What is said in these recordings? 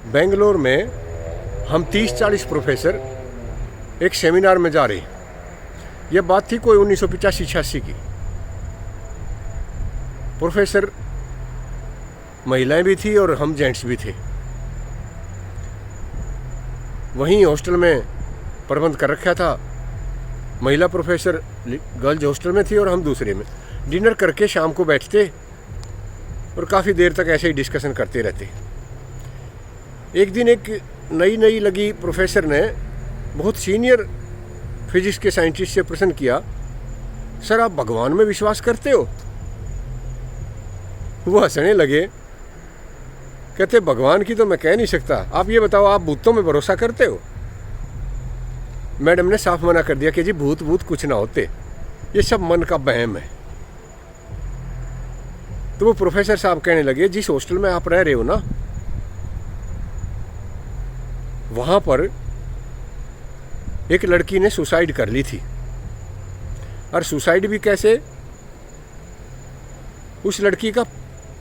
बेंगलोर में हम 30-40 प्रोफेसर एक सेमिनार में जा रहे। यह बात थी कोई 1985-86 की। प्रोफेसर महिलाएं भी थी और हम जेंट्स भी थे। वहीं हॉस्टल में प्रबंध कर रखा था। महिला प्रोफेसर गर्ल्स हॉस्टल में थी और हम दूसरे में। डिनर करके शाम को बैठते और काफ़ी देर तक ऐसे ही डिस्कशन करते रहते। एक दिन एक नई लगी प्रोफेसर ने बहुत सीनियर फिजिक्स के साइंटिस्ट से प्रश्न किया, सर आप भगवान में विश्वास करते हो? वो हंसने लगे, कहते भगवान की तो मैं कह नहीं सकता, आप ये बताओ आप भूतों में भरोसा करते हो? मैडम ने साफ मना कर दिया कि जी भूत कुछ ना होते, ये सब मन का वहम है। तो वो प्रोफेसर साहब कहने लगे, जिस हॉस्टल में आप रह रहे हो ना, वहां पर एक लड़की ने सुसाइड कर ली थी। और सुसाइड भी कैसे? उस लड़की का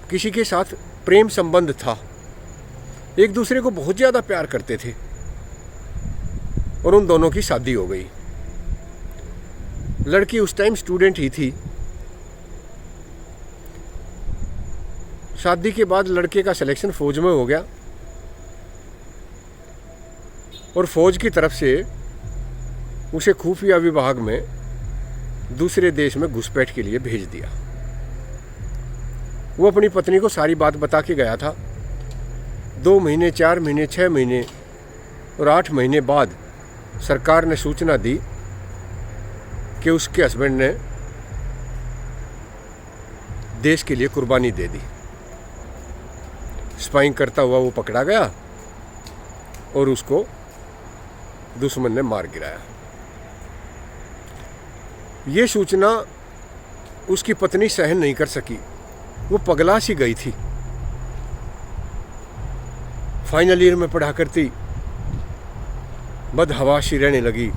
किसी के साथ प्रेम संबंध था, एक दूसरे को बहुत ज्यादा प्यार करते थे और उन दोनों की शादी हो गई। लड़की उस टाइम स्टूडेंट ही थी। शादी के बाद लड़के का सिलेक्शन फौज में हो गया और फौज की तरफ से उसे खुफिया विभाग में दूसरे देश में घुसपैठ के लिए भेज दिया। वो अपनी पत्नी को सारी बात बता के गया था। 2 महीने, 4 महीने, 6 महीने और 8 महीने बाद सरकार ने सूचना दी कि उसके हस्बैंड ने देश के लिए कुर्बानी दे दी। स्पाइंग करता हुआ वो पकड़ा गया और उसको दुश्मन ने मार गिराया। ये सूचना उसकी पत्नी सहन नहीं कर सकी, वो पगला सी गई थी। फाइनल ईयर में पढ़ा करती, बदहवासी रहने लगी।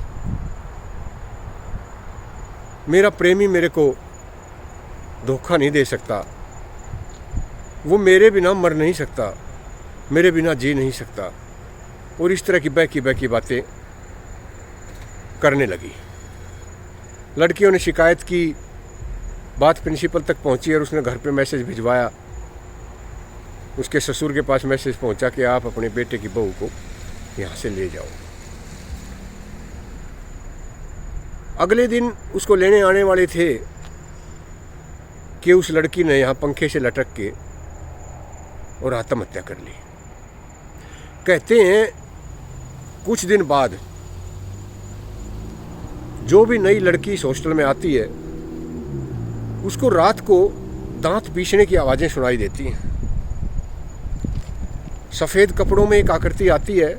मेरा प्रेमी मेरे को धोखा नहीं दे सकता, वो मेरे बिना मर नहीं सकता, मेरे बिना जी नहीं सकता, और इस तरह की बहकी बातें करने लगी। लड़कियों ने शिकायत की, बात प्रिंसिपल तक पहुंची और उसने घर पे मैसेज भिजवाया। उसके ससुर के पास मैसेज पहुंचा कि आप अपने बेटे की बहू को यहाँ से ले जाओ। अगले दिन उसको लेने आने वाले थे कि उस लड़की ने यहाँ पंखे से लटक के और आत्महत्या कर ली। कहते हैं कुछ दिन बाद जो भी नई लड़की इस हॉस्टल में आती है उसको रात को दांत पीसने की आवाजें सुनाई देती हैं। सफेद कपड़ों में एक आकृति आती है,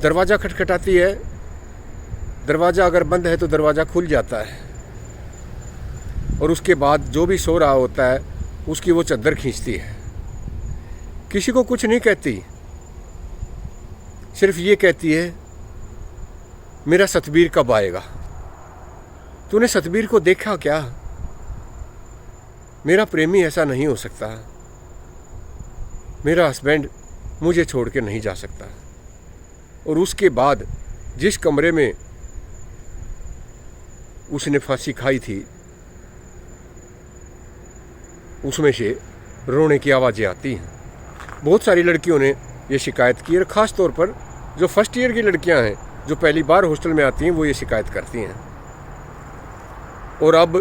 दरवाजा खटखटाती है, दरवाजा अगर बंद है तो दरवाजा खुल जाता है और उसके बाद जो भी सो रहा होता है उसकी वो चादर खींचती है। किसी को कुछ नहीं कहती, सिर्फ ये कहती है मेरा सतबीर कब आएगा? तूने सतबीर को देखा क्या? मेरा प्रेमी ऐसा नहीं हो सकता, मेरा हस्बैंड मुझे छोड़ के नहीं जा सकता। और उसके बाद जिस कमरे में उसने फांसी खाई थी उसमें से रोने की आवाज़ें आती हैं। बहुत सारी लड़कियों ने ये शिकायत की और ख़ास तौर पर जो फर्स्ट ईयर की लड़कियां हैं, जो पहली बार हॉस्टल में आती हैं, वो ये शिकायत करती हैं। और अब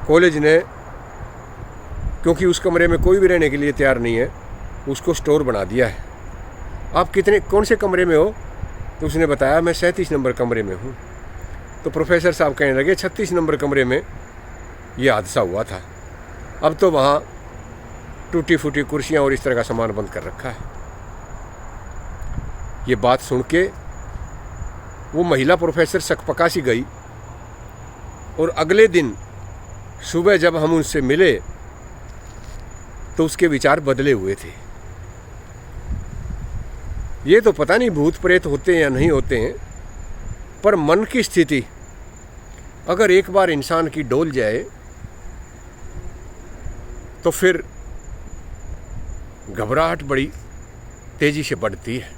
कॉलेज ने, क्योंकि उस कमरे में कोई भी रहने के लिए तैयार नहीं है, उसको स्टोर बना दिया है। आप कौन से कमरे में हो? तो उसने बताया मैं 37 नंबर कमरे में हूँ। तो प्रोफेसर साहब कहने लगे 36 नंबर कमरे में ये हादसा हुआ था, अब तो वहाँ टूटी फूटी कुर्सियाँ और इस तरह का सामान बंद कर रखा है। ये बात सुन के वो महिला प्रोफेसर सकपका सी गई और अगले दिन सुबह जब हम उनसे मिले तो उसके विचार बदले हुए थे। ये तो पता नहीं भूत प्रेत होते हैं या नहीं होते हैं, पर मन की स्थिति अगर एक बार इंसान की डोल जाए तो फिर घबराहट बड़ी तेज़ी से बढ़ती है।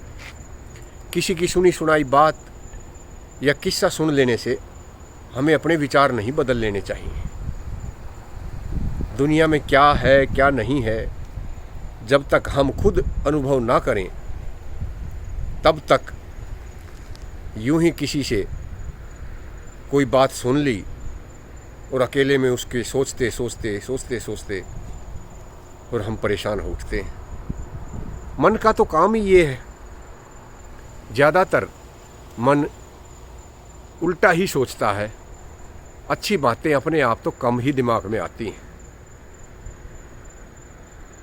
किसी की सुनी सुनाई बात या किस्सा सुन लेने से हमें अपने विचार नहीं बदल लेने चाहिए। दुनिया में क्या है क्या नहीं है, जब तक हम खुद अनुभव ना करें तब तक यूं ही किसी से कोई बात सुन ली और अकेले में उसके सोचते सोचते सोचते सोचते और हम परेशान हो उठते हैं। मन का तो काम ही ये है, ज़्यादातर मन उल्टा ही सोचता है। अच्छी बातें अपने आप तो कम ही दिमाग में आती हैं,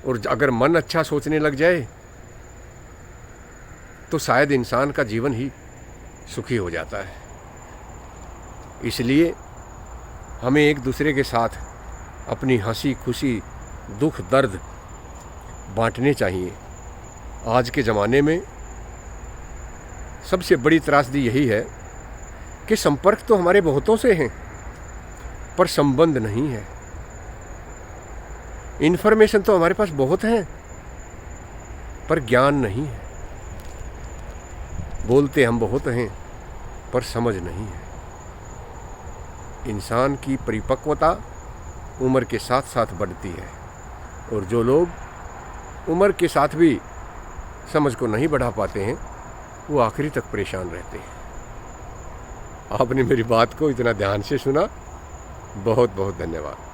और अगर मन अच्छा सोचने लग जाए तो शायद इंसान का जीवन ही सुखी हो जाता है। इसलिए हमें एक दूसरे के साथ अपनी हंसी खुशी दुख दर्द बांटने चाहिए। आज के ज़माने में सबसे बड़ी त्रासदी यही है कि संपर्क तो हमारे बहुतों से हैं पर संबंध नहीं है। इन्फॉर्मेशन तो हमारे पास बहुत है पर ज्ञान नहीं है। बोलते हम बहुत हैं पर समझ नहीं है। इंसान की परिपक्वता उम्र के साथ साथ बढ़ती है, और जो लोग उम्र के साथ भी समझ को नहीं बढ़ा पाते हैं वो आखिरी तक परेशान रहते हैं। आपने मेरी बात को इतना ध्यान से सुना, बहुत बहुत धन्यवाद।